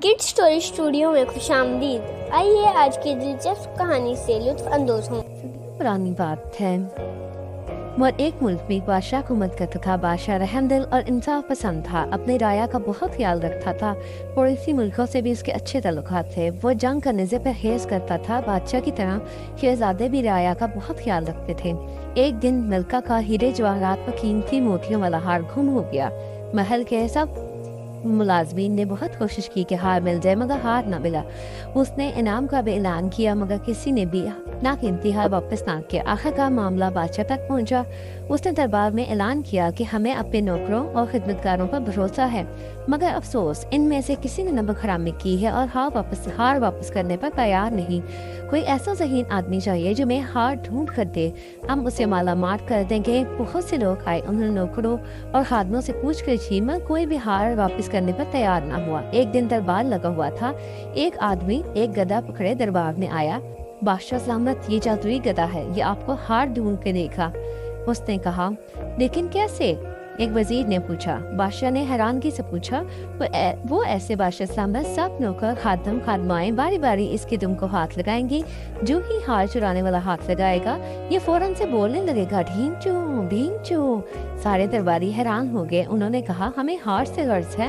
Kid story studio में खुशामदीद। आइए आज की दिलचस्प कहानी से लुत्फ अंदोज हों। पुरानी बात है। और एक मुल्क में बादशाह हुकूमत करता था। बादशाह रहमदिल और इंसाफ पसंद था, अपने राया का बहुत ख्याल रखता था। पड़ोसी मुल्कों से भी उसके अच्छे ताल्लुकात थे। वो जंग करने से परहेज करता था। बादशाह की तरह शहजादे भी राया का बहुत ख्याल रखते थे। एक दिन मलका का हीरे जवाहरात व कीमती मोतियों वाला हार गुम हो गया। महल के सब मुलाजमीन ने बहुत कोशिश की कि हार मिल जाए, मगर हार ना मिला। उसने इनाम का भी ऐलान किया, मगर किसी ने भी ना कीमती हार वापस ना किया। आखिरकार मामला बादशाह तक पहुंचा। उसने दरबार में ऐलान किया कि हमें अपने नौकरों और खिदमतगारों पर भरोसा है, मगर अफसोस इनमें से किसी ने नंबर खरामी की है और हार वापस करने पर तैयार नहीं। कोई ऐसा ज़हीन आदमी चाहिए जो मैं हार ढूंढ कर दे, हम उसे माला मार कर देंगे। बहुत से लोग आए, उन्होंने नौकरों और खादमों से पूछ कर छी, मगर कोई भी हार वापस करने पर तैयार ना हुआ। एक दिन दरबार लगा हुआ था। एक आदमी एक गधा पकड़े दरबार में आया। बादशाह सलामत, ये जादुई गधा है, ये आपको हार ढूंढ के देगा। उसने कहा, लेकिन कैसे? एक वजीर ने पूछा। बादशाह ने हैरानगी से पूछा, वो ऐसे बादशाह सलामत, सब नौकर खादम खादमाएं बारी बारी इसके दुम को हाथ लगाएंगी। जो ही हार चुराने वाला हाथ लगाएगा, ये फौरन से बोलने लगेगा, ढींग चो ढींग चो। सारे दरबारी हैरान हो गए। उन्होंने कहा, हमें हार से गर्ज है।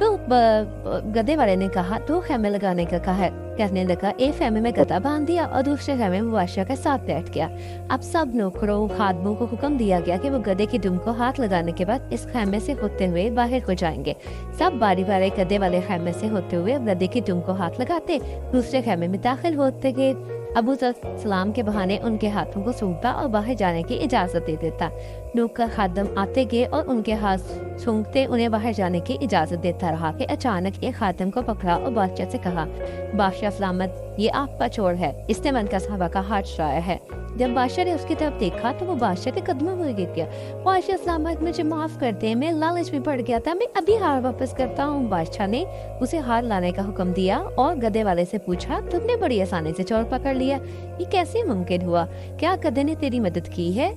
तो गधे वाले ने कहा, दो खैमे लगाने का कहा। कहने लगा, एक खैमे में गधा बांध दिया और दूसरे खैमे में बादशाह के साथ बैठ गया। अब सब नौकरों खादमों को हुक्म दिया गया कि वो गधे की दुम को हाथ लगाने के बाद इस खैमे से होते हुए बाहर को जाएंगे। सब बारी बारी गधे वाले खैमे से होते हुए गधे की दुम को हाथ लगाते, दूसरे खैमे में दाखिल होते गए। अबू सलाम के बहाने उनके हाथों को सूंघता और बाहर जाने की इजाजत दे देता। नौकर खादम आते गए और उनके हाथ सूंघते उन्हें बाहर जाने की इजाजत देता रहा कि अचानक एक खादम को पकड़ा और बादशाह से कहा, बादशाह सलामत, ये आपका चोर है, इसने मन का साहबा का हाथ चुराया है। जब बादशाह ने उसकी तरफ देखा तो वो बादशाह के कदमों में गिर गया। बादशाह सलामत, मुझे माफ कर दे, मैं लालच में पड़ गया था, मैं अभी हार वापस करता हूँ। बादशाह ने उसे हार लाने का हुक्म दिया और गधे वाले से पूछा, तुमने बड़ी आसानी से चोर पकड़ लिया, ये कैसे मुमकिन हुआ? क्या गधे ने तेरी मदद की है?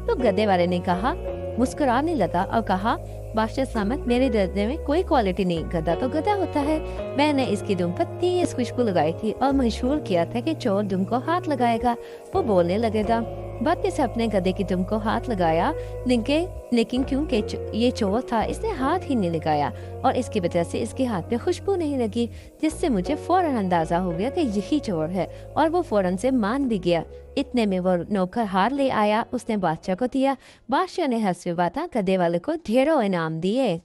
तो गधे वाले ने कहा, मुस्कुराने लगा और कहा, बादशाह सलामत, मेरे दर्जे में कोई क्वालिटी नहीं, गधा तो गधा होता है। मैंने इसकी दुम पर तेज खुशबू लगाई थी और मशहूर किया था कि चोर दुम को हाथ लगाएगा, वो बोलने लगेगा। बादशाह से अपने गधे की दुम को हाथ लगाया, लेकिन क्योंकि ये चोर था, इसने हाथ ही नहीं लगाया और इसकी वजह से इसके हाथ पे खुशबू नहीं लगी, जिससे मुझे फौरन अंदाजा हो गया कि यही चोर है और वो फौरन से मान भी गया। इतने में वो नौकर हार ले आया, उसने बादशाह को दिया। बादशाह ने हंसते बाता गधे वाले को ढेरों इनाम दिए।